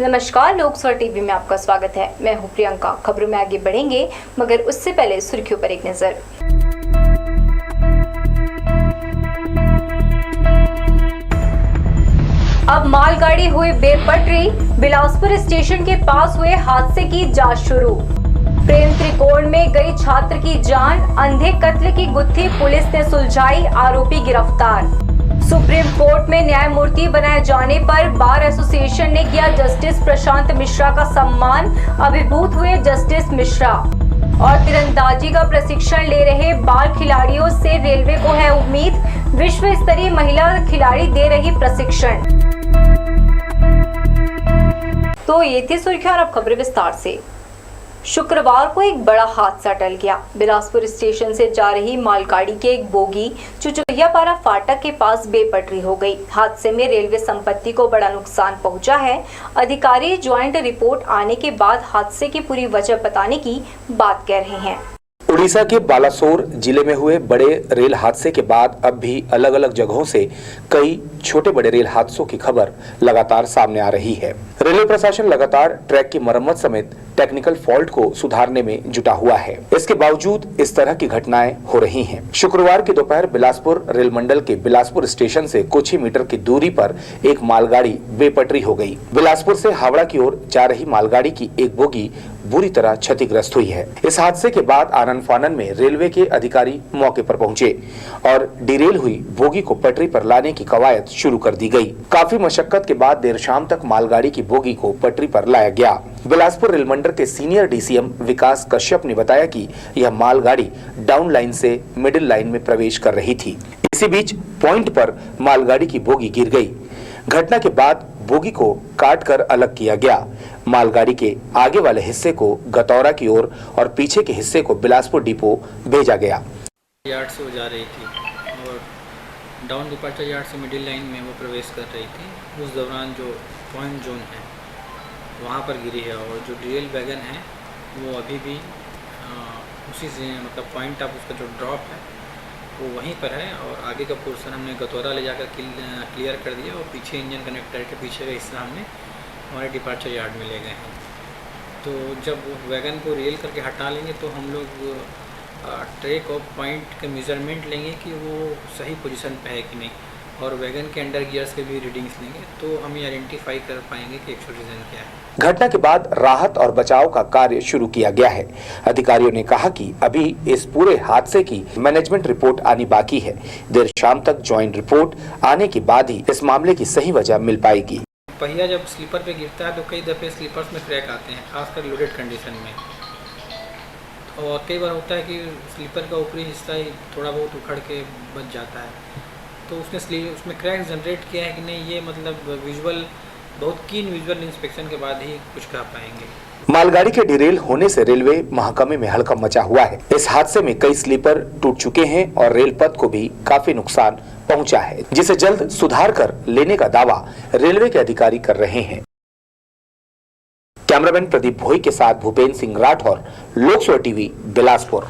नमस्कार, लोकसभा टीवी में आपका स्वागत है। मैं हूं प्रियंका। खबरों में आगे बढ़ेंगे, मगर उससे पहले सुर्खियों पर एक नजर। अब मालगाड़ी हुई बेपटरी, बिलासपुर स्टेशन के पास हुए हादसे की जांच शुरू। प्रेम त्रिकोण में गई छात्र की जान, अंधे कत्ल की गुत्थी पुलिस ने सुलझाई, आरोपी गिरफ्तार। सुप्रीम कोर्ट में न्यायमूर्ति बनाए जाने पर बार एसोसिएशन ने किया जस्टिस प्रशांत मिश्रा का सम्मान, अभिभूत हुए जस्टिस मिश्रा। और तीरंदाजी का प्रशिक्षण ले रहे बाल खिलाड़ियों से रेलवे को है उम्मीद, विश्व स्तरीय महिला खिलाड़ी दे रही प्रशिक्षण। तो ये थी सुर्खियां, अब खबरें विस्तार से। शुक्रवार को एक बड़ा हादसा टल गया। बिलासपुर स्टेशन से जा रही मालगाड़ी की एक बोगी चुचुहियापारा फाटक के पास बेपटरी हो गई। हादसे में रेलवे संपत्ति को बड़ा नुकसान पहुंचा है। अधिकारी ज्वाइंट रिपोर्ट आने के बाद हादसे की पूरी वजह बताने की बात कह रहे हैं। उड़ीसा के बालासोर जिले में हुए बड़े रेल हादसे के बाद अब भी अलग अलग जगहों से कई छोटे बड़े रेल हादसों की खबर लगातार सामने आ रही है। रेलवे प्रशासन लगातार ट्रैक की मरम्मत समेत टेक्निकल फॉल्ट को सुधारने में जुटा हुआ है। इसके बावजूद इस तरह की घटनाएं हो रही हैं। शुक्रवार की दोपहर बिलासपुर रेल मंडल के बिलासपुर स्टेशन से कुछ ही मीटर की दूरी पर एक मालगाड़ी बेपटरी हो गई। बिलासपुर से हावड़ा की ओर जा रही मालगाड़ी की एक बोगी बुरी तरह क्षतिग्रस्त हुई है। इस हादसे के बाद आनन फानन में रेलवे के अधिकारी मौके पर पहुंचे और डिरेल हुई बोगी को पटरी पर लाने की कवायद शुरू कर दी गई। काफी मशक्कत के बाद देर शाम तक मालगाड़ी की बोगी को पटरी पर लाया गया। बिलासपुर रेल मंडल के सीनियर डीसीएम विकास कश्यप ने बताया कि यह मालगाड़ी डाउन लाइन से मिडिल लाइन में प्रवेश कर रही थी। इसी बीच पॉइंट पर मालगाड़ी की बोगी गिर गई। घटना के बाद बोगी को काट कर अलग किया गया। मालगाड़ी के आगे वाले हिस्से को गतौरा की ओर और पीछे के हिस्से को बिलासपुर डिपो भेजा गया। यार्ड से वो जा रही थी और डाउन डिपार्चर यार्ड से मिडिल लाइन में वो प्रवेश कर रही थी। उस दौरान जो पॉइंट जोन है वहाँ पर गिरी है और जो डीएल वैगन है वो अभी भी उसी से मतलब पॉइंट ऑफ उसका जो ड्रॉप है वो वहीं पर है और आगे का पोर्शन हमने गतौरा ले जाकर क्लियर कर दिया और पीछे इंजन कनेक्टर के पीछे का हिस्सा हमने हमारे डिपार्चर यार्ड में ले गए हैं। तो जब वैगन को रेल करके हटा लेंगे तो हम लोग ट्रैक और पॉइंट के मेजरमेंट लेंगे कि वो सही पोजीशन पे है कि नहीं और वैगन के अंडर गियर्स के भी रीडिंग्स लेंगे तो हम ये आइडेंटिफाई कर पाएंगे कि एक्चुअल रीजन क्या है। घटना के बाद राहत और बचाव का कार्य शुरू किया गया है। अधिकारियों ने कहा कि अभी इस पूरे हादसे की मैनेजमेंट रिपोर्ट आनी बाकी है। देर शाम तक ज्वाइंट रिपोर्ट आने के बाद ही इस मामले की सही वजह मिल पाएगी। पहिया जब स्लीपर पे गिरता है तो कई दफ़े स्लीपर्स में क्रैक आते हैं, खासकर लोडेड कंडीशन में। और कई बार होता है कि स्लीपर का ऊपरी हिस्सा ही थोड़ा बहुत उखड़ के बच जाता है तो उसमें क्रैक जनरेट किया है कि नहीं, ये मतलब विजुअल बहुत कीन विजुअल इंस्पेक्शन के बाद ही कुछ कह पाएंगे। मालगाड़ी के डिरेल होने से रेलवे महकमे में हड़कंप मचा हुआ है। इस हादसे में कई स्लीपर टूट चुके हैं और रेल पथ को भी काफी नुकसान पहुंचा है, जिसे जल्द सुधार कर लेने का दावा रेलवे के अधिकारी कर रहे हैं। कैमरामैन प्रदीप भोई के साथ भूपेंद्र सिंह राठौर, लोकसभा टीवी, बिलासपुर।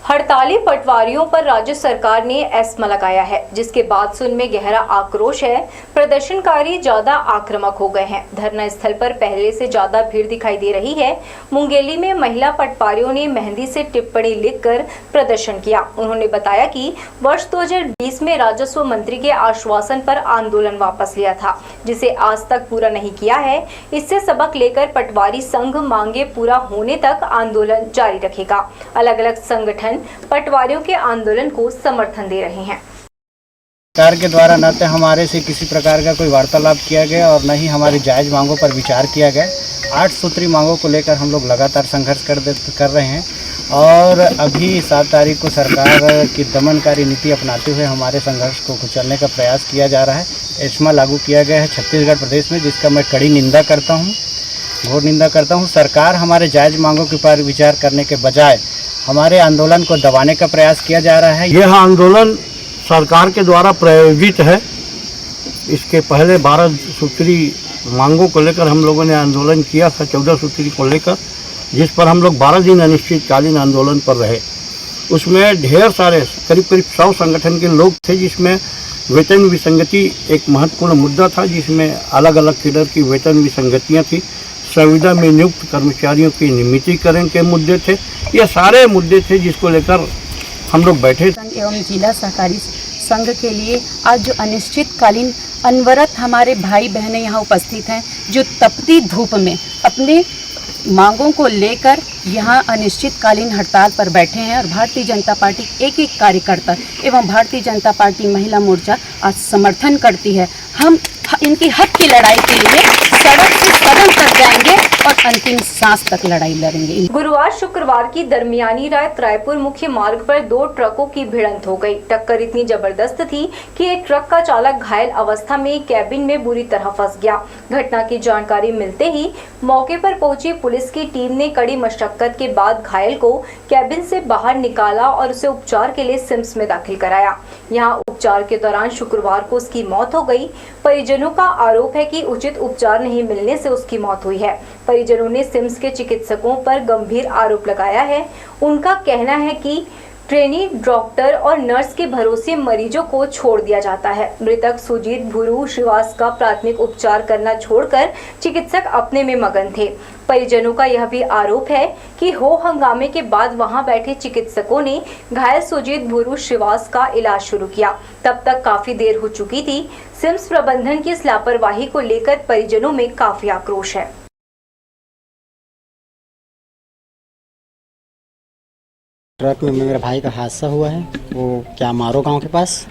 हड़ताली पटवारियों पर राज्य सरकार ने एस्मा लगाया है, जिसके बाद से उनमें गहरा आक्रोश है। प्रदर्शनकारी ज्यादा आक्रामक हो गए हैं। धरना स्थल पर पहले से ज्यादा भीड़ दिखाई दे रही है। मुंगेली में महिला पटवारियों ने मेहंदी से टिप्पणी लिखकर प्रदर्शन किया। उन्होंने बताया कि वर्ष 2020 में राजस्व मंत्री के आश्वासन पर आंदोलन वापस लिया था, जिसे आज तक पूरा नहीं किया है। इससे सबक लेकर पटवारी संघ मांगे पूरा होने तक आंदोलन जारी रखेगा। अलग अलग संगठन पटवारियों के आंदोलन को समर्थन दे रहे हैं। सरकार के द्वारा न तो हमारे से किसी प्रकार का कोई वार्तालाप किया गया और न ही हमारी जायज़ मांगों पर विचार किया गया। 8 सूत्री मांगों को लेकर हम लोग लगातार संघर्ष कर रहे हैं और अभी 7 तारीख को सरकार की दमनकारी नीति अपनाते हुए हमारे संघर्ष को कुचलने का प्रयास किया जा रहा है। एस्मा लागू किया गया है छत्तीसगढ़ प्रदेश में, जिसका मैं कड़ी निंदा करता हूँ, घोर निंदा करता हूँ। सरकार हमारे जायज़ मांगों के ऊपर विचार करने के बजाय हमारे आंदोलन को दबाने का प्रयास किया जा रहा है। यह आंदोलन सरकार के द्वारा प्रायोजित है। इसके पहले 12 सूत्री मांगों को लेकर हम लोगों ने आंदोलन किया था, 14 सूत्री को लेकर, जिस पर हम लोग 12 दिन अनिश्चितकालीन आंदोलन पर रहे। उसमें ढेर सारे करीब 100 संगठन के लोग थे, जिसमें वेतन विसंगति एक महत्वपूर्ण मुद्दा था, जिसमें अलग अलग केडर की वेतन विसंगतियाँ थी। संविदा में नियुक्त कर्मचारियों के नियमितीकरण के मुद्दे थे। ये सारे मुद्दे थे जिसको लेकर हम लोग बैठे। संघ एवं जिला सहकारी संघ के लिए आज जो अनिश्चितकालीन अनवरत हमारे भाई बहनें यहाँ उपस्थित हैं, जो तपती धूप में अपने मांगों को लेकर यहाँ अनिश्चितकालीन हड़ताल पर बैठे हैं और भारतीय जनता पार्टी एक कार्यकर्ता एवं भारतीय जनता पार्टी महिला मोर्चा आज समर्थन करती है। हम इनकी हक की लड़ाई के लिए सड़क से सदन तक जाएंगे और अंतिम सांस तक लड़ाई लड़ेंगे। गुरुवार शुक्रवार की दरमियानी रात रायपुर मुख्य मार्ग पर 2 ट्रकों की भिड़ंत हो गई। टक्कर इतनी जबरदस्त थी कि एक ट्रक का चालक घायल अवस्था में कैबिन में बुरी तरह फंस गया। घटना की जानकारी मिलते ही मौके पर पहुंची पुलिस की टीम ने कड़ी मशक्कत के बाद घायल को कैबिन से बाहर निकाला और उसे उपचार के लिए सिम्स में दाखिल कराया। यहाँ उपचार के दौरान शुक्रवार को उसकी मौत हो गई। परिजनों का आरोप है कि उचित उपचार नहीं मिलने से उसकी मौत हुई है। परिजनों ने सिम्स के चिकित्सकों पर गंभीर आरोप लगाया है। उनका कहना है कि ट्रेनी डॉक्टर और नर्स के भरोसे मरीजों को छोड़ दिया जाता है। मृतक सुजीत भुरू श्रीवास का प्राथमिक उपचार करना छोड़कर चिकित्सक अपने में मगन थे। परिजनों का यह भी आरोप है कि हो हंगामे के बाद वहां बैठे चिकित्सकों ने घायल सुजीत भुरू श्रीवास का इलाज शुरू किया। तब तक काफी देर हो चुकी थी। सिम्स प्रबंधन की इस लापरवाही को लेकर परिजनों में काफी आक्रोश है। ट्रक में मेरे भाई का हादसा हुआ है, वो क्या मारो गांव के पास,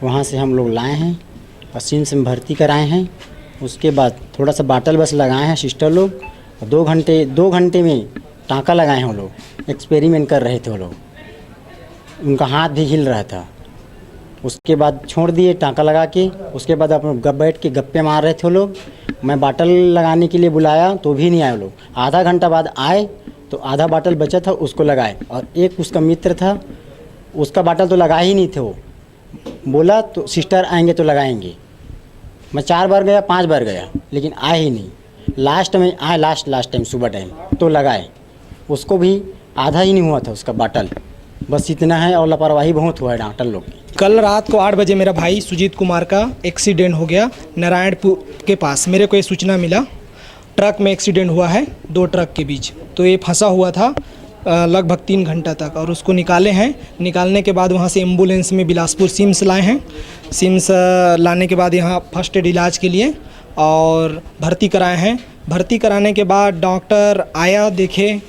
वहाँ से हम लोग लाए हैं और सिम्स में भर्ती कराए हैं। उसके बाद थोड़ा सा बाटल बस लगाए हैं सिस्टर लोग। 2 घंटे में टाँका लगाए हैं वो लोग, एक्सपेरिमेंट कर रहे थे वो लोग। उनका हाथ भी हिल रहा था। उसके बाद छोड़ दिए टाँका लगा के। उसके बाद अपने बैठ के गप्पे मार रहे थे वो लोग। मैं बाटल लगाने के लिए बुलाया तो भी नहीं आए वो लोग। आधा घंटा बाद आए तो आधा बाटल बचा था, उसको लगाए। और एक उसका मित्र था, उसका बाटल तो लगा ही नहीं थे। वो बोला तो सिस्टर आएंगे तो लगाएंगे। मैं 4 बार गया 5 बार गया लेकिन आए ही नहीं। लास्ट में आए, लास्ट टाइम सुबह टाइम तो लगाए। उसको भी आधा ही नहीं हुआ था उसका बाटल। बस इतना है और लापरवाही बहुत हुआ है डॉक्टर लोग की। कल रात को 8 बजे मेरा भाई सुजीत कुमार का एक्सीडेंट हो गया नारायणपुर के पास। मेरे को ये सूचना मिला ट्रक में एक्सीडेंट हुआ है 2 ट्रक के बीच। तो ये फंसा हुआ था लगभग 3 घंटा तक और उसको निकाले हैं। निकालने के बाद वहाँ से एम्बुलेंस में बिलासपुर सिम्स लाए हैं। सिम्स लाने के बाद यहाँ फर्स्ट एड इलाज के लिए और भर्ती कराए हैं। भर्ती कराने के बाद डॉक्टर आया, देखे,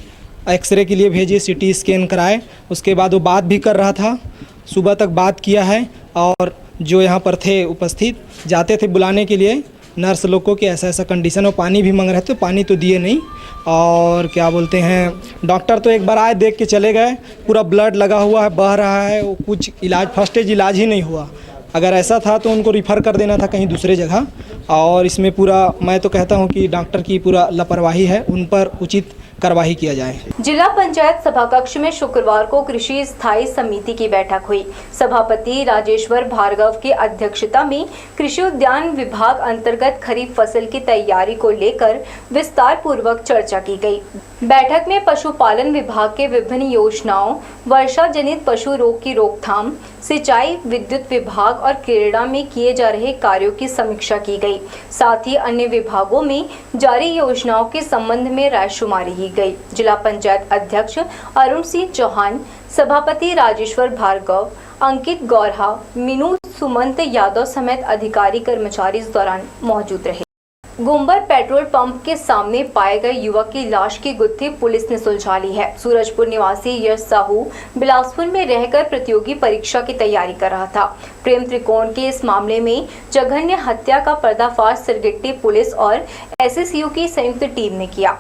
एक्सरे के लिए भेजे, सीटी स्कैन कराए। उसके बाद वो बात भी कर रहा था, सुबह तक बात किया है। और जो यहाँ पर थे उपस्थित, जाते थे बुलाने के लिए नर्स लोग को कि ऐसा ऐसा कंडीशन, और पानी भी मांग रहे थे, पानी तो दिए नहीं। और क्या बोलते हैं, डॉक्टर तो एक बार आए, देख के चले गए। पूरा ब्लड लगा हुआ है, बह रहा है, वो कुछ इलाज फर्स्ट एज इलाज ही नहीं हुआ। अगर ऐसा था तो उनको रिफ़र कर देना था कहीं दूसरे जगह। और इसमें पूरा मैं तो कहता हूँ कि डॉक्टर की पूरा लापरवाही है, उन पर उचित कार्रवाई किया जाए। जिला पंचायत सभाकक्ष में शुक्रवार को कृषि स्थायी समिति की बैठक हुई। सभापति राजेश्वर भार्गव की अध्यक्षता में कृषि उद्यान विभाग अंतर्गत खरीफ फसल की तैयारी को लेकर विस्तार पूर्वक चर्चा की गई। बैठक में पशुपालन विभाग के विभिन्न योजनाओं, वर्षा जनित पशु रोग की रोकथाम, सिंचाई, विद्युत विभाग और क्रीड़ा में किए जा रहे कार्यों की समीक्षा की गई। साथ ही अन्य विभागों में जारी योजनाओं के संबंध में रायशुमारी की गई। जिला पंचायत अध्यक्ष अरुण सिंह चौहान, सभापति राजेश्वर भार्गव, अंकित गौरहा, मीनू सुमंत यादव समेत अधिकारी कर्मचारी इस दौरान मौजूद रहे। गुम्बर पेट्रोल पंप के सामने पाए गए युवक की लाश की गुत्थी पुलिस ने सुलझा ली है। सूरजपुर निवासी यश साहू बिलासपुर में रहकर प्रतियोगी परीक्षा की तैयारी कर रहा था। प्रेम त्रिकोण के इस मामले में जघन्य हत्या का पर्दाफाश सिरगिट्टी पुलिस और एसएसयू की संयुक्त टीम ने किया।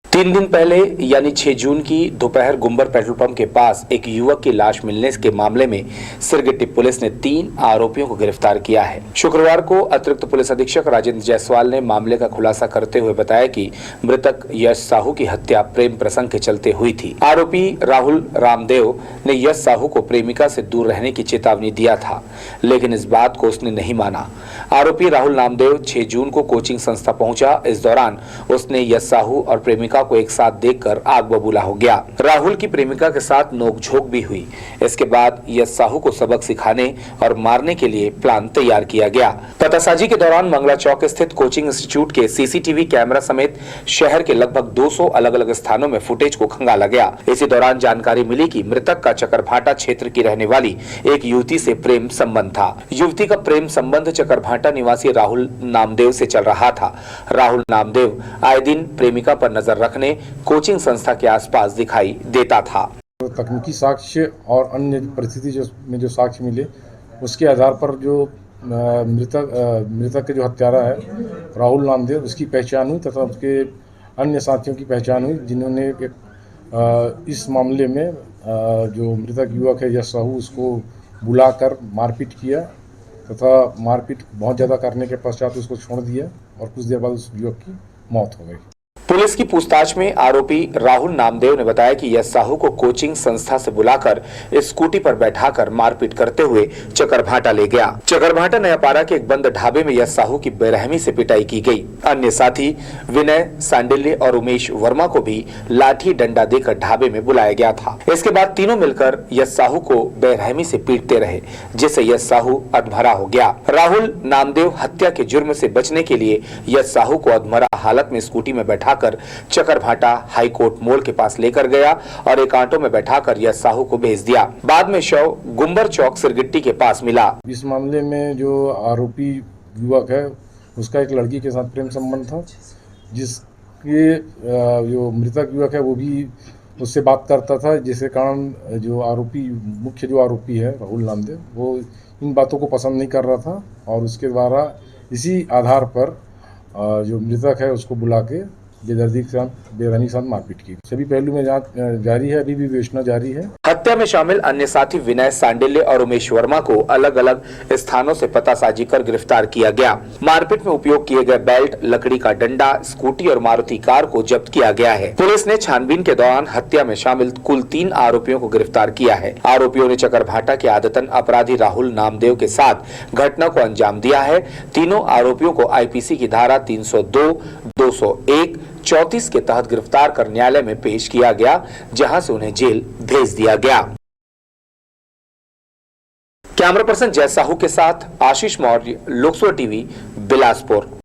3 दिन पहले यानी 6 जून की दोपहर गुम्बर पेट्रोल पंप के पास एक युवक की लाश मिलने के मामले में सिरगिट्टी पुलिस ने 3 आरोपियों को गिरफ्तार किया है। शुक्रवार को अतिरिक्त पुलिस अधीक्षक राजेंद्र जायसवाल ने मामले का खुलासा करते हुए बताया कि मृतक यश साहू की हत्या प्रेम प्रसंग के चलते हुई थी। आरोपी राहुल रामदेव ने यश साहू को प्रेमिका से दूर रहने की चेतावनी दिया था, लेकिन इस बात को उसने नहीं माना। आरोपी राहुल रामदेव 6 जून को कोचिंग संस्था पहुंचा। इस दौरान उसने यश साहू और प्रेमिका को एक साथ देखकर आग बबूला हो गया। राहुल की प्रेमिका के साथ नोकझोंक भी हुई। इसके बाद यश साहू को सबक सिखाने और मारने के लिए प्लान तैयार किया गया। पतासाजी के दौरान मंगला चौक स्थित कोचिंग इंस्टीट्यूट के सीसीटीवी कैमरा समेत शहर के लगभग 200 अलग अलग स्थानों में फुटेज को खंगाला गया। इसी दौरान जानकारी मिली कि मृतक का चकरभाटा क्षेत्र की रहने वाली एक युवती से प्रेम संबंध था। युवती का प्रेम संबंध चकरभाटा निवासी राहुल नामदेव से चल रहा था। राहुल नामदेव आए दिन प्रेमिका पर नजर रखने कोचिंग संस्था के आसपास दिखाई देता था। तकनीकी साक्ष्य और अन्य परिस्थिति जो साक्ष्य मिले उसके आधार पर जो मृतक के जो हत्यारा है राहुल नामदेव, उसकी पहचान हुई तथा उसके अन्य साथियों की पहचान हुई, जिन्होंने इस मामले में जो मृतक युवक है यश साहू, उसको बुलाकर मारपीट किया तथा मारपीट बहुत ज़्यादा करने के पश्चात उसको छोड़ दिया और कुछ देर बाद उस युवक की मौत हो गई। पुलिस की पूछताछ में आरोपी राहुल नामदेव ने बताया कि यश साहू को कोचिंग संस्था से बुलाकर स्कूटी पर बैठाकर मारपीट करते हुए चकरभाटा ले गया। चकरभाटा नयापाड़ा के एक बंद ढाबे में यश साहू की बेरहमी से पिटाई की गई। अन्य साथी विनय सांडिल्य और उमेश वर्मा को भी लाठी डंडा देकर ढाबे में बुलाया गया था। इसके बाद तीनों मिलकर यश साहू को बेरहमी से पीटते रहे, जिससे यश साहू अधमरा हो गया। राहुल नामदेव हत्या के जुर्म से बचने के लिए यश साहू को अधमरा हालत में स्कूटी में बैठाकर चकरभाटा हाई कोर्ट मोड़ के पास लेकर गया और एक ऑटो में बैठाकर यश साहू को भेज दिया। बाद में शव गुंबर चौक सिरगिट्टी के पास मिला। इस मामले में जो आरोपी युवक है उसका एक लड़की के साथ प्रेम संबंध था, जिसके जो मृतक युवक है वो भी उससे बात करता था, जिसके कारण जो मुख्य आरोपी है राहुल नामदेव, वो इन बातों को पसंद नहीं कर रहा था और उसके द्वारा इसी आधार पर जो मृतक है उसको बुला के बेदर्दी के साथ बेरहमी के साथ मारपीट की। सभी पहलू में जांच जारी है, अभी भी विवेचना जारी है। हत्या में शामिल अन्य साथी विनय सांडिल्य और उमेश वर्मा को अलग अलग स्थानों से पतासाजी कर गिरफ्तार किया गया। मारपीट में उपयोग किए गए बेल्ट, लकड़ी का डंडा, स्कूटी और मारुति कार को जब्त किया गया है। पुलिस ने छानबीन के दौरान हत्या में शामिल कुल 3 आरोपियों को गिरफ्तार किया है। आरोपियों ने चकरभाटा के आदतन अपराधी राहुल नामदेव के साथ घटना को अंजाम दिया है। तीनों आरोपियों को आईपीसी की धारा 302, 201, 34 के तहत गिरफ्तार कर न्यायालय में पेश किया गया, जहां से उन्हें जेल भेज दिया गया। कैमरा पर्सन जय साहू के साथ आशीष मौर्य, लोकसभा टीवी, बिलासपुर।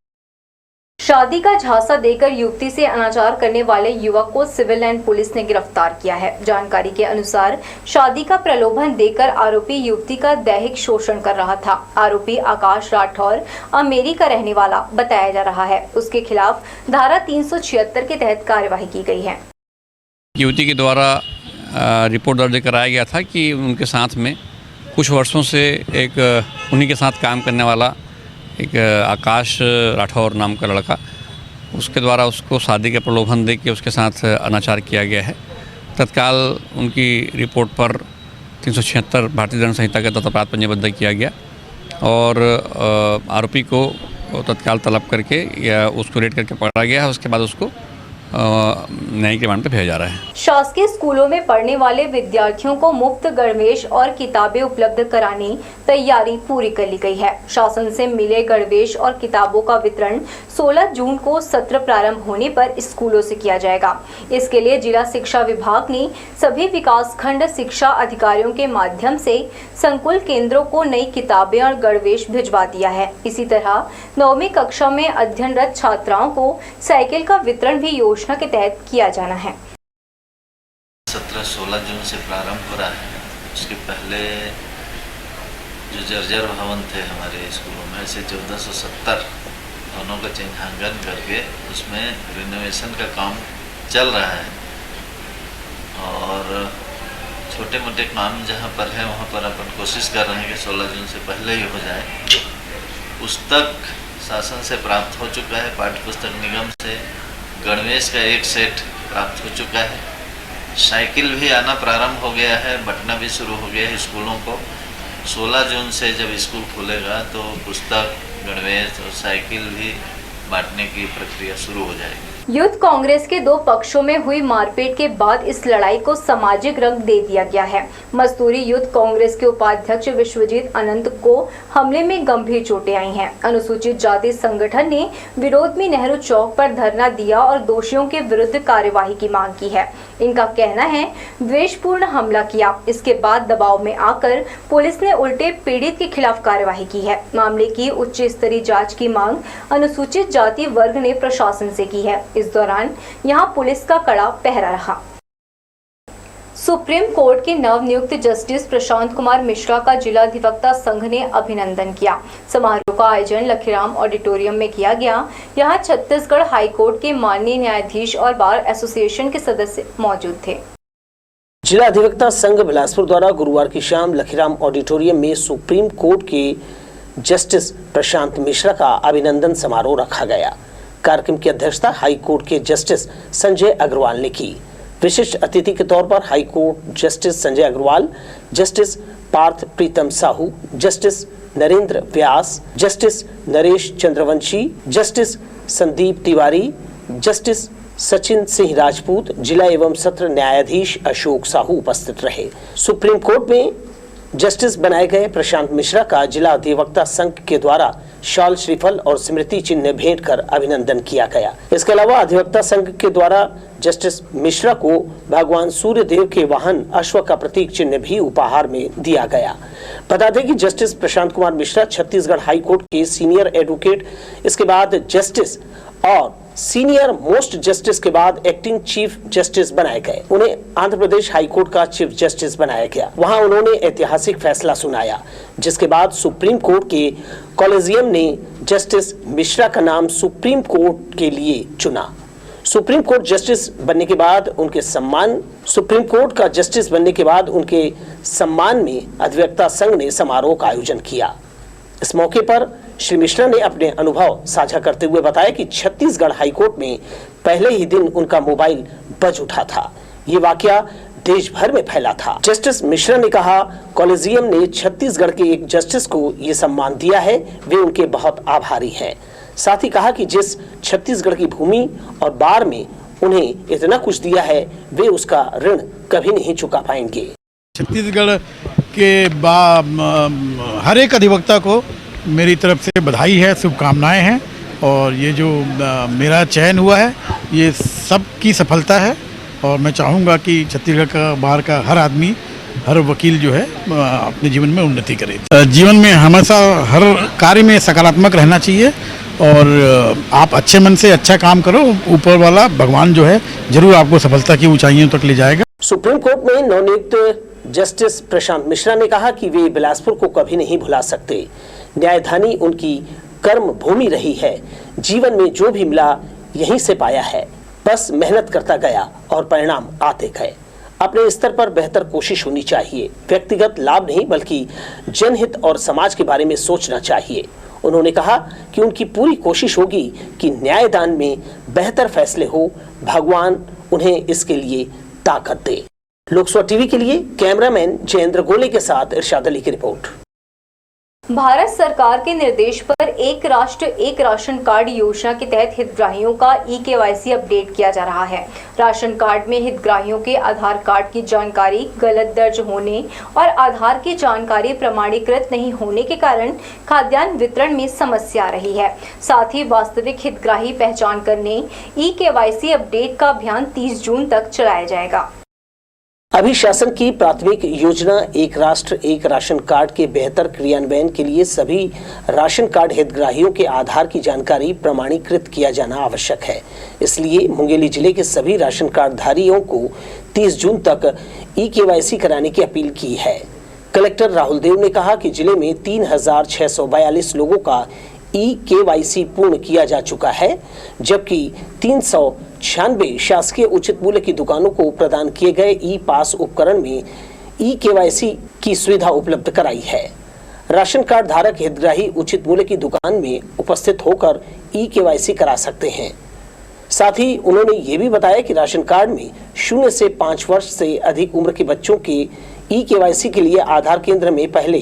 शादी का झांसा देकर युवती से अनाचार करने वाले युवक को सिविल लाइन पुलिस ने गिरफ्तार किया है। जानकारी के अनुसार शादी का प्रलोभन देकर आरोपी युवती का दैहिक शोषण कर रहा था। आरोपी आकाश राठौर अमेरी का रहने वाला बताया जा रहा है। उसके खिलाफ धारा 376 के तहत कार्यवाही की गई है। युवती के द्वारा रिपोर्ट दर्ज कराया गया था कि उनके साथ में कुछ वर्षों से एक उन्हीं के साथ काम करने वाला एक आकाश राठौर नाम का लड़का, उसके द्वारा उसको शादी के प्रलोभन दे के उसके साथ अनाचार किया गया है। तत्काल उनकी रिपोर्ट पर 376 भारतीय दंड संहिता के तहत अपराध पंजीबद्ध किया गया और आरोपी को तत्काल तलब करके या उसको रेड करके पकड़ा गया है। उसके बाद उसको न्यायिक रिमांड पर भेजा जा रहा है। शासकीय स्कूलों में पढ़ने वाले विद्यार्थियों को मुफ्त गणवेश और किताबें उपलब्ध कराने तैयारी पूरी कर ली गई है। शासन से मिले गणवेश और किताबों का वितरण 16 जून को सत्र प्रारंभ होने पर स्कूलों से किया जाएगा। इसके लिए जिला शिक्षा विभाग ने सभी विकासखंड शिक्षा अधिकारियों के माध्यम से संकुल केंद्रों को नई किताबें और गणवेश भिजवा दिया है। इसी तरह 9वीं कक्षा में अध्ययनरत छात्राओं को साइकिल का वितरण भी योजना के तहत किया जाना है। सत्र 16 जून से प्रारंभ हो रहा है। उसके पहले जो जर्जर भवन थे हमारे स्कूलों में, ऐसे 1470 भवनों का चिन्हांकन करके उसमें रिनोवेशन का काम चल रहा है और छोटे मोटे काम जहाँ पर है वहाँ पर अपन कोशिश कर रहे हैं कि 16 जून से पहले ही हो जाए। पुस्तक शासन से प्राप्त हो चुका है, पाठ्य पुस्तक निगम से गणवेश का एक सेट प्राप्त हो चुका है, साइकिल भी आना प्रारंभ हो गया है, बंटना भी शुरू हो गया है स्कूलों को। 16 जून से जब स्कूल खुलेगा तो पुस्तक, गणवेश और साइकिल भी बांटने की प्रक्रिया शुरू हो जाएगी। यूथ कांग्रेस के दो पक्षों में हुई मारपीट के बाद इस लड़ाई को सामाजिक रंग दे दिया गया है। मस्तूरी यूथ कांग्रेस के उपाध्यक्ष विश्वजीत अनंत को हमले में गंभीर चोटें आई हैं। अनुसूचित जाति संगठन ने विरोध में नेहरू चौक पर धरना दिया और दोषियों के विरुद्ध कार्यवाही की मांग की है। इनका कहना है द्वेषपूर्ण हमला किया, इसके बाद दबाव में आकर पुलिस ने उल्टे पीड़ित के खिलाफ कार्यवाही की है। मामले की उच्च स्तरीय जांच की मांग अनुसूचित जाति वर्ग ने प्रशासन से की है। इस दौरान यहां पुलिस का कड़ा पहरा रहा। सुप्रीम कोर्ट के नवनियुक्त जस्टिस प्रशांत कुमार मिश्रा का जिला अधिवक्ता संघ ने अभिनंदन किया। समारोह का आयोजन लखीराम ऑडिटोरियम में किया गया। यहां छत्तीसगढ़ हाई कोर्ट के माननीय न्यायाधीश और बार एसोसिएशन के सदस्य मौजूद थे। जिला अधिवक्ता संघ बिलासपुर द्वारा गुरुवार की शाम लखीराम ऑडिटोरियम में सुप्रीम कोर्ट के जस्टिस प्रशांत मिश्रा का अभिनंदन समारोह रखा गया। कार्यक्रम की अध्यक्षता हाई कोर्ट के जस्टिस संजय अग्रवाल ने की। विशिष्ट अतिथि के तौर पर High Court justice Sanjay Agrawal, justice Parth Pritam Sahu, justice Narendra Vyas, justice Naresh Chandravanshi, justice Sandeep Tiwari, justice Sachin Singh Rajput, जिला एवं सत्र न्यायाधीश अशोक साहू उपस्थित रहे। सुप्रीम कोर्ट में जस्टिस बनाए गए प्रशांत मिश्रा का जिला अधिवक्ता संघ के द्वारा शॉल, श्रीफल और स्मृति चिन्ह भेंट कर अभिनंदन किया गया। इसके अलावा अधिवक्ता संघ के द्वारा जस्टिस मिश्रा को भगवान सूर्य देव के वाहन अश्व का प्रतीक चिन्ह भी उपहार में दिया गया। बता दें कि justice Prashant Kumar Mishra Chhattisgarh high Court के सीनियर एडवोकेट, इसके बाद जस्टिस और सीनियर मोस्ट जस्टिस के बाद एक्टिंग चीफ जस्टिस बनाए गए। उन्हें आंध्र प्रदेश हाई कोर्ट का चीफ जस्टिस बनाया गया। वहां उन्होंने ऐतिहासिक फैसला सुनाया, जिसके बाद सुप्रीम कोर्ट के कॉलेजियम ने जस्टिस मिश्रा का नाम सुप्रीम कोर्ट के लिए चुना। सुप्रीम कोर्ट जस्टिस बनने के बाद उनके सम्मान में अधिवक्ता संघ ने समारोह का आयोजन किया। इस मौके पर श्री मिश्रा ने अपने अनुभव साझा करते हुए बताया कि छत्तीसगढ़ हाईकोर्ट में पहले ही दिन उनका मोबाइल बज उठा था। ये वाकया देश भर में फैला था। जस्टिस मिश्रा ने कहा, कॉलेजियम ने छत्तीसगढ़ के एक जस्टिस को ये सम्मान दिया है, वे उनके बहुत आभारी हैं। साथ ही कहा कि जिस छत्तीसगढ़ की भूमि और बार में उन्हें इतना कुछ दिया है, वे उसका ऋण कभी नहीं चुका पाएंगे। छत्तीसगढ़ के हर एक अधिवक्ता को मेरी तरफ से बधाई है, शुभकामनाएं हैं। और ये जो मेरा चयन हुआ है, ये सबकी सफलता है। और मैं चाहूँगा कि छत्तीसगढ़ का बाहर का हर आदमी, हर वकील जो है अपने जीवन में उन्नति करे। जीवन में हमेशा हर कार्य में सकारात्मक रहना चाहिए और आप अच्छे मन से अच्छा काम करो, ऊपर वाला भगवान जो है जरूर आपको सफलता की ऊंचाइयों तक ले जाएगा। सुप्रीम कोर्ट में नवनियुक्त जस्टिस प्रशांत मिश्रा ने कहा कि वे बिलासपुर को कभी नहीं भुला सकते। न्यायधानी उनकी कर्म भूमि रही है। जीवन में जो भी मिला यहीं से पाया है। बस मेहनत करता गया और परिणाम आते गए। अपने स्तर पर बेहतर कोशिश होनी चाहिए। व्यक्तिगत लाभ नहीं बल्कि जनहित और समाज के बारे में सोचना चाहिए। उन्होंने कहा कि उनकी पूरी कोशिश होगी कि न्यायदान में बेहतर फैसले हो। भगवान उन्हें इसके लिए ताकत दे। लोकसभा टीवी के लिए कैमरामैन जयेंद्र गोले के साथ इरशाद अली की रिपोर्ट। भारत सरकार के निर्देश पर एक राष्ट्र एक राशन कार्ड योजना के तहत हितग्राहियों का ई-केवाईसी अपडेट किया जा रहा है। राशन कार्ड में हितग्राहियों के आधार कार्ड की जानकारी गलत दर्ज होने और आधार की जानकारी प्रमाणीकृत नहीं होने के कारण खाद्यान्न वितरण में समस्या आ रही है। साथ ही वास्तविक हितग्राही पहचान करने ई-केवाईसी अपडेट का अभियान 30 जून तक चलाया जाएगा। अभी शासन की प्राथमिक योजना एक राष्ट्र एक राशन कार्ड के बेहतर क्रियान्वयन के लिए सभी राशन कार्ड हितग्राहियों के आधार की जानकारी प्रमाणीकृत किया जाना आवश्यक है। इसलिए मुंगेली जिले के सभी राशन कार्ड धारियों को 30 जून तक ई-केवाईसी कराने की अपील की है। कलेक्टर राहुल देव ने कहा कि जिले में 3642 लोगों का ई-केवाईसी पूर्ण किया जा चुका है, जबकि 396 शासकीय उचित मूल्य की दुकानों को प्रदान किए गए ई-पास उपकरण में ई-केवाईसी की सुविधा उपलब्ध कराई है। राशन कार्ड धारक हितग्राही उचित मूल्य की दुकान में उपस्थित होकर ई-केवाईसी करा सकते हैं। साथ ही उन्होंने ये भी बताया कि राशन कार्ड में 0 से 5 वर्ष से अधिक उम्र के बच्चों के ई-केवाईसी के लिए आधार केंद्र में पहले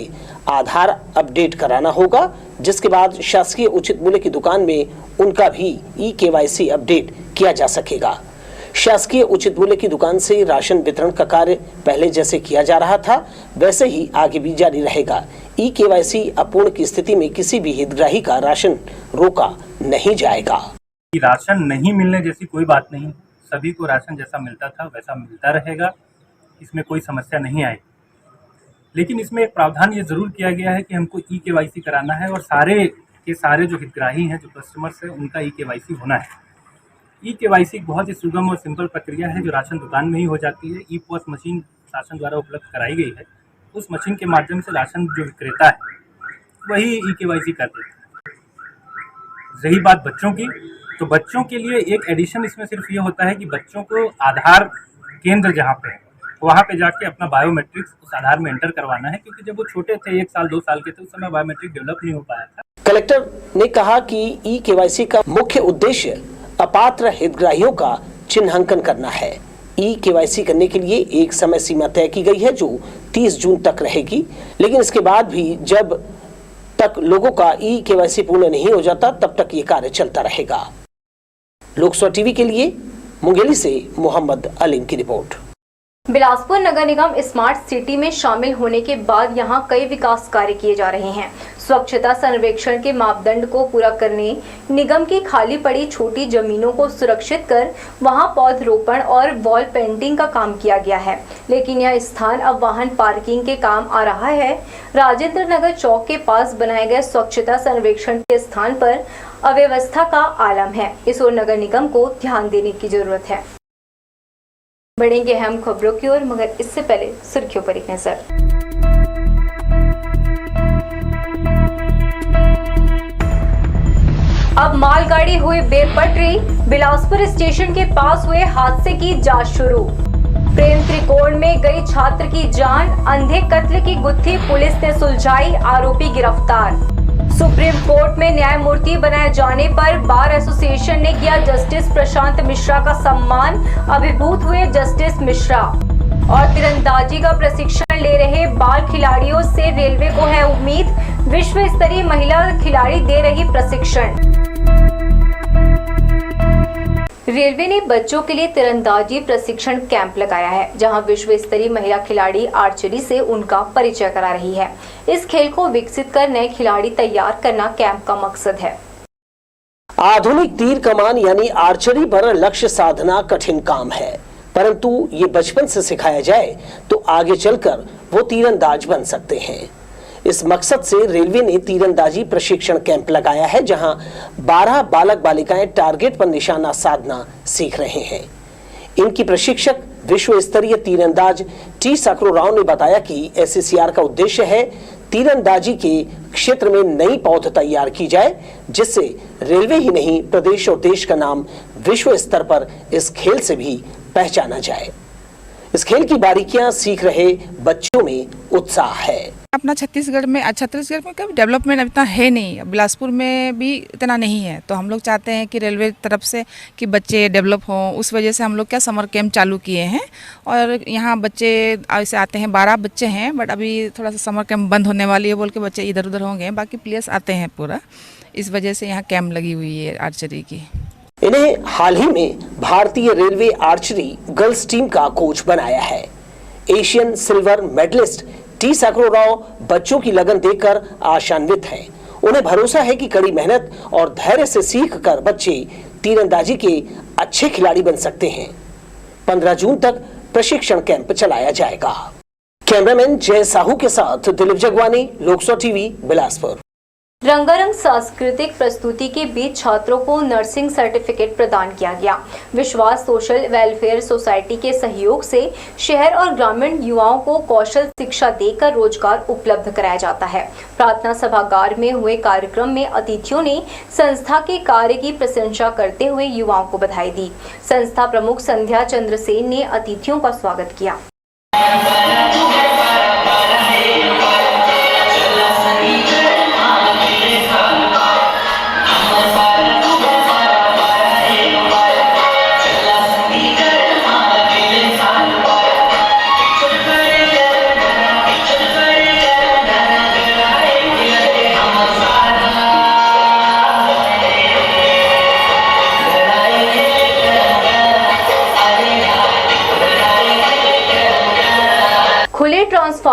आधार अपडेट कराना होगा, जिसके बाद शासकीय उचित मूल्य की दुकान में उनका भी ई-केवाईसी अपडेट किया जा सकेगा। शासकीय उचित मूल्य की दुकान से राशन वितरण का कार्य पहले जैसे किया जा रहा था वैसे ही आगे भी जारी रहेगा। ई-केवाईसी अपूर्ण की स्थिति में किसी भी हितग्राही का राशन रोका नहीं जाएगा। राशन नहीं मिलने जैसी कोई बात नहीं, सभी को राशन जैसा मिलता था वैसा मिलता रहेगा, इसमें कोई समस्या नहीं आएगी। लेकिन इसमें एक प्रावधान ये जरूर किया गया है कि हमको ई-केवाईसी कराना है और सारे के सारे जो हितग्राही हैं, जो कस्टमर्स हैं, उनका ई-केवाईसी होना है। ई-केवाईसी एक बहुत ही सुगम और सिंपल प्रक्रिया है जो राशन दुकान में ही हो जाती है। ई-पोस मशीन शासन द्वारा उपलब्ध कराई गई है, उस मशीन के माध्यम से राशन जो विक्रेता है वही ई-केवाईसी कर देता है। रही बात बच्चों की, तो बच्चों के लिए एक एडिशन इसमें सिर्फ ये होता है कि बच्चों को आधार केंद्र जहाँ पे है वहाँ पे जाके अपना बायोमेट्रिक्स उस आधार में एंटर करवाना है, क्योंकि जब वो छोटे थे 1 साल 2 साल के थे उस समय बायोमेट्रिक डेवलप नहीं हो पाया था। कलेक्टर ने कहा कि ई-केवाईसी का मुख्य उद्देश्य अपात्र हितग्राहियों का चिन्हांकन करना है। ई-केवाईसी करने के लिए एक समय सीमा तय की गई है जो 30 जून तक रहेगी, लेकिन इसके बाद भी जब तक लोगों का ई-केवाईसी पूर्ण नहीं हो जाता तब तक ये कार्य चलता रहेगा। लोकसभा टीवी के लिए मुंगेली से मोहम्मद अलीम की रिपोर्ट। बिलासपुर नगर निगम स्मार्ट सिटी में शामिल होने के बाद यहां कई विकास कार्य किए जा रहे हैं। स्वच्छता सर्वेक्षण के मापदंड को पूरा करने, निगम की खाली पड़ी छोटी जमीनों को सुरक्षित कर वहां पौधरोपण और वॉल पेंटिंग का काम किया गया है, लेकिन यह स्थान अब वाहन पार्किंग के काम आ रहा है। राजेंद्र नगर चौक के पास बनाए गए स्वच्छता सर्वेक्षण के स्थान पर अव्यवस्था का आलम है। इस ओर नगर निगम को ध्यान देने की जरूरत है। बढ़ेंगे अहम खबरों की ओर, मगर इससे पहले सुर्खियों पर एक नजर। अब मालगाड़ी हुई बेपटरी, बिलासपुर स्टेशन के पास हुए हादसे की जांच शुरू। प्रेम त्रिकोण में गई छात्र की जान, अंधे कत्ल की गुत्थी पुलिस ने सुलझाई, आरोपी गिरफ्तार। सुप्रीम कोर्ट में न्यायमूर्ति बनाए जाने पर बार एसोसिएशन ने किया जस्टिस प्रशांत मिश्रा का सम्मान, अभिभूत हुए जस्टिस मिश्रा। और तीरंदाजी का प्रशिक्षण ले रहे बाल खिलाड़ियों से रेलवे को है उम्मीद, विश्व स्तरीय महिला खिलाड़ी दे रही प्रशिक्षण। रेलवे ने बच्चों के लिए तीरंदाजी प्रशिक्षण कैंप लगाया है, जहां विश्व स्तरीय महिला खिलाड़ी आर्चरी से उनका परिचय करा रही है। इस खेल को विकसित कर नए खिलाड़ी तैयार करना कैंप का मकसद है। आधुनिक तीर कमान यानी आर्चरी पर लक्ष्य साधना कठिन काम है, परंतु ये बचपन से सिखाया जाए तो आगे चलकर वो तीरंदाज बन सकते हैं। इस मकसद से रेलवे ने तीरंदाजी प्रशिक्षण कैंप लगाया है, जहां 12 बालक बालिकाएं टारगेट पर निशाना साधना सीख रहे हैं। इनकी प्रशिक्षक विश्व स्तरीय तीरंदाज टी सकरो राव ने बताया कि एससीसीआर का उद्देश्य है तीरंदाजी के क्षेत्र में नई पौध तैयार की जाए, जिससे रेलवे ही नहीं प्रदेश और देश का नाम विश्व स्तर पर इस खेल से भी पहचाना जाए। इस खेल की बारीकियां सीख रहे बच्चों में उत्साह है। अपना छत्तीसगढ़ में कभी डेवलपमेंट इतना है नहीं, बिलासपुर में भी इतना नहीं है, तो हम लोग चाहते हैं कि रेलवे तरफ से कि बच्चे डेवलप हों। उस वजह से हम लोग क्या समर कैंप चालू किए हैं और यहाँ बच्चे ऐसे आते हैं, 12 बच्चे हैं, बट अभी थोड़ा सा समर कैंप बंद होने वाली है बोल के बच्चे इधर उधर होंगे, बाकी प्लेयर्स आते हैं पूरा। इस वजह से यहाँ कैंप लगी हुई है आर्चरी की। इन्हें हाल ही में भारतीय रेलवे आर्चरी गर्ल्स टीम का कोच बनाया है। एशियन सिल्वर मेडलिस्ट टी सकरो राव बच्चों की लगन देखकर आशान्वित हैं। उन्हें भरोसा है कि कड़ी मेहनत और धैर्य से सीख कर बच्चे तीरंदाजी के अच्छे खिलाड़ी बन सकते हैं। 15 जून तक प्रशिक्षण कैंप चलाया जाएगा। कैमरामैन जय साहू के साथ दिलीप जगवानी, लोकसभा टीवी, बिलासपुर। रंगारंग सांस्कृतिक प्रस्तुति के बीच छात्रों को नर्सिंग सर्टिफिकेट प्रदान किया गया। विश्वास सोशल वेलफेयर सोसाइटी के सहयोग से शहर और ग्रामीण युवाओं को कौशल शिक्षा देकर रोजगार उपलब्ध कराया जाता है। प्रार्थना सभागार में हुए कार्यक्रम में अतिथियों ने संस्था के कार्य की प्रशंसा करते हुए युवाओं को बधाई दी। संस्था प्रमुख संध्या चंद्रसेन ने अतिथियों का स्वागत किया।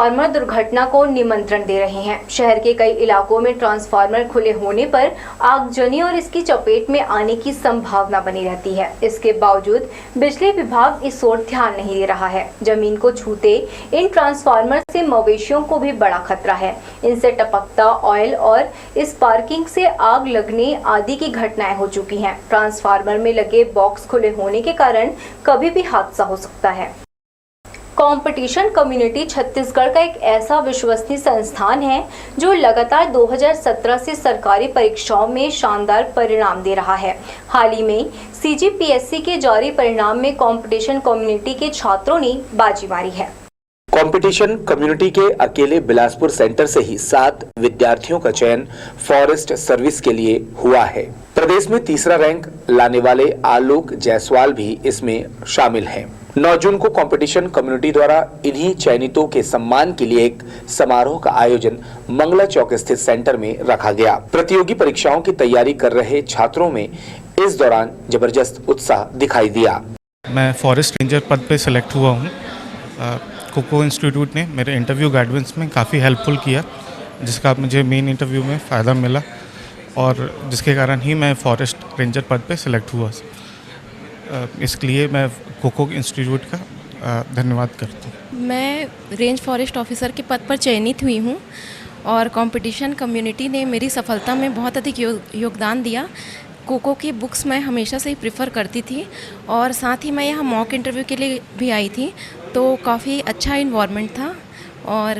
ट्रांसफार्मर दुर्घटना को निमंत्रण दे रहे हैं। शहर के कई इलाकों में ट्रांसफार्मर खुले होने पर आगजनी और इसकी चपेट में आने की संभावना बनी रहती है। इसके बावजूद बिजली विभाग इस ओर ध्यान नहीं दे रहा है। जमीन को छूते इन ट्रांसफार्मर से मवेशियों को भी बड़ा खतरा है। इनसे टपकता ऑयल और स्पार्किंग से आग लगने आदि की घटनाएं हो चुकी हैं। ट्रांसफार्मर में लगे बॉक्स खुले होने के कारण कभी भी हादसा हो सकता है। कंपटीशन कम्युनिटी छत्तीसगढ़ का एक ऐसा विश्वसनीय संस्थान है जो लगातार 2017 से सरकारी परीक्षाओं में शानदार परिणाम दे रहा है। हाल ही में CGPSC के जारी परिणाम में कंपटीशन कम्युनिटी के छात्रों ने बाजी मारी है। कंपटीशन कम्युनिटी के अकेले बिलासपुर सेंटर से ही 7 विद्यार्थियों का चयन फॉरेस्ट सर्विस के लिए हुआ है। प्रदेश में तीसरा रैंक लाने वाले आलोक जायसवाल भी इसमें शामिल हैं। 9 जून को कंपटीशन कम्युनिटी द्वारा इन्हीं चयनितों के सम्मान के लिए एक समारोह का आयोजन मंगला चौक स्थित सेंटर में रखा गया। प्रतियोगी परीक्षाओं की तैयारी कर रहे छात्रों में इस दौरान जबरदस्त उत्साह दिखाई दिया। मैं फॉरेस्ट रेंजर पद पे सिलेक्ट हुआ हूँ। कोको इंस्टीट्यूट ने मेरे इंटरव्यू गाइडेंस में काफ़ी हेल्पफुल किया, जिसका मुझे मेन इंटरव्यू में फ़ायदा मिला और जिसके कारण ही मैं फॉरेस्ट रेंजर पद पे सिलेक्ट हुआ। इसके लिए मैं कोको इंस्टीट्यूट का धन्यवाद करता हूँ। मैं रेंज फॉरेस्ट ऑफिसर के पद पर चयनित हुई हूँ और कंपटीशन कम्युनिटी ने मेरी सफलता में बहुत अधिक योगदान दिया। कोको की बुक्स मैं हमेशा से ही प्रेफर करती थी और साथ ही मैं यहाँ मॉक इंटरव्यू के लिए भी आई थी, तो काफ़ी अच्छा इन्वायरमेंट था और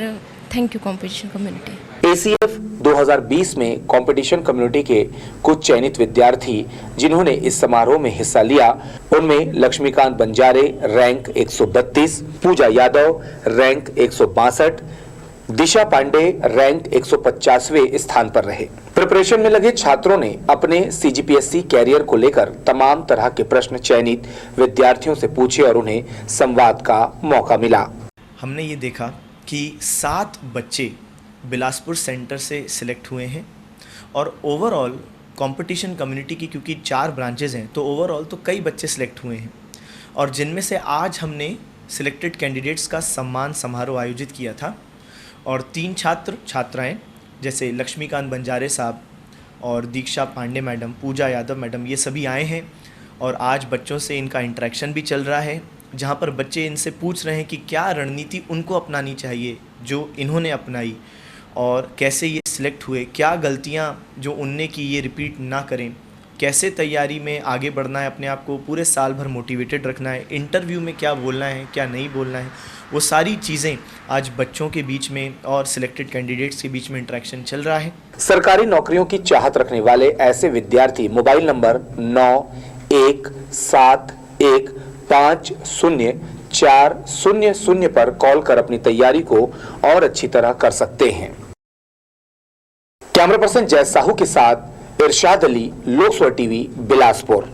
thank you competition community. ACF 2020 में कंपटीशन कम्युनिटी के कुछ चयनित विद्यार्थी जिन्होंने इस समारोह में हिस्सा लिया, उनमें लक्ष्मीकांत बंजारे रैंक 132, पूजा यादव रैंक 162, दिशा पांडे रैंक 150वें स्थान पर रहे। प्रिपरेशन में लगे छात्रों ने अपने CGPSC कैरियर को लेकर तमाम तरह के प्रश्न चयनित विद्यार्थियों से पूछे और उन्हें संवाद का मौका मिला। हमने ये देखा कि 7 बच्चे बिलासपुर सेंटर से सिलेक्ट हुए हैं और ओवरऑल कंपटीशन कम्युनिटी की क्योंकि 4 ब्रांचेज हैं तो ओवरऑल तो कई बच्चे सिलेक्ट हुए हैं और जिनमें से आज हमने सिलेक्टेड कैंडिडेट्स का सम्मान समारोह आयोजित किया था और 3 छात्र छात्राएं जैसे लक्ष्मीकांत बंजारे साहब और दीक्षा पांडे मैडम, पूजा यादव मैडम, ये सभी आए हैं और आज बच्चों से इनका इंटरेक्शन भी चल रहा है, जहां पर बच्चे इनसे पूछ रहे हैं कि क्या रणनीति उनको अपनानी चाहिए जो इन्होंने अपनाई और कैसे ये सिलेक्ट हुए, क्या गलतियां जो उनने की ये रिपीट ना करें, कैसे तैयारी में आगे बढ़ना है, अपने आप को पूरे साल भर मोटिवेटेड रखना है, इंटरव्यू में क्या बोलना है क्या नहीं बोलना है, वो सारी चीज़ें आज बच्चों के बीच में और सिलेक्टेड कैंडिडेट्स के बीच में इंटरेक्शन चल रहा है। सरकारी नौकरियों की चाहत रखने वाले ऐसे विद्यार्थी मोबाइल नंबर 9171504000 पर कॉल कर अपनी तैयारी को और अच्छी तरह कर सकते हैं। कैमरा पर्सन जय साहू के साथ इरशाद अली, लोक स्वर TV, Bilaspur.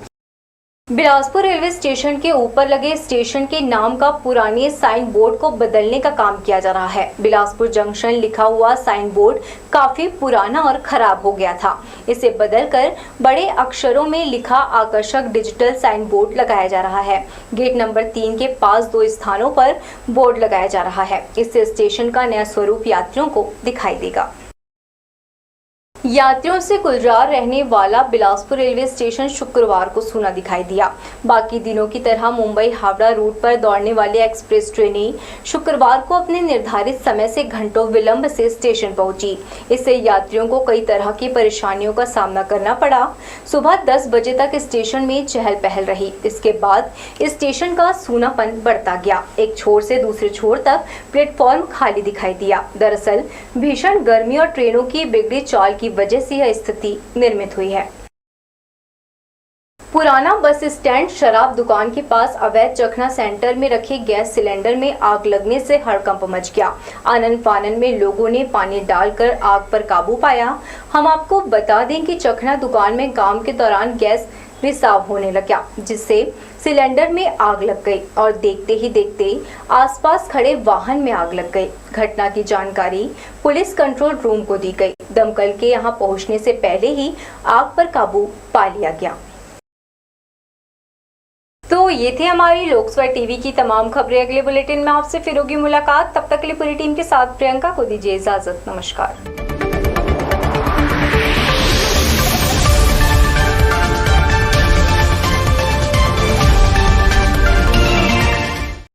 Bilaspur railway station के ऊपर लगे स्टेशन के नाम का पुराने साइन बोर्ड को बदलने का काम किया जा रहा है। बिलासपुर जंक्शन लिखा हुआ साइन बोर्ड काफी पुराना और खराब हो गया था। इसे बदलकर बड़े अक्षरों में लिखा आकर्षक डिजिटल साइन बोर्ड लगाया जा रहा है। गेट नंबर 3 के पास 2 स्थानों पर बोर्ड लगाया जा रहा है। इससे स्टेशन का नया स्वरूप यात्रियों को दिखाई देगा। यात्रियों से गुलजार रहने वाला बिलासपुर रेलवे स्टेशन शुक्रवार को सूना दिखाई दिया। बाकी दिनों की तरह मुंबई हावड़ा रूट पर दौड़ने वाली एक्सप्रेस ट्रेनें शुक्रवार को अपने निर्धारित समय से घंटों विलंब से स्टेशन पहुंची। इससे यात्रियों को कई तरह की परेशानियों का सामना करना पड़ा। सुबह 10 बजे तक स्टेशन में चहल पहल रही। इसके बाद स्टेशन का सूनापन बढ़ता गया। एक छोर से दूसरे छोर तक प्लेटफॉर्म खाली दिखाई दिया। दरअसल भीषण गर्मी और ट्रेनों की बिगड़ी चाल की वजह से यह स्थिति निर्मित हुई है। पुराना बस स्टैंड शराब दुकान के पास अवैध चखना सेंटर में रखे गैस सिलेंडर में आग लगने से हड़कंप मच गया। आनन फानन में लोगों ने पानी डालकर आग पर काबू पाया। हम आपको बता दें कि चखना दुकान में काम के दौरान गैस रिसाव होने लगा, जिससे सिलेंडर में आग लग गई और देखते ही देखते आसपास खड़े वाहन में आग लग गई। घटना की जानकारी पुलिस कंट्रोल रूम को दी गई। दमकल के यहां पहुंचने से पहले ही आग पर काबू पा लिया गया। तो तो ये थी हमारी लोकसभा टीवी की तमाम खबरें। अगले बुलेटिन में आपसे फिर होगी मुलाकात। तब तक के लिए पूरी टीम के साथ प्रियंका को दीजिए इजाजत। नमस्कार।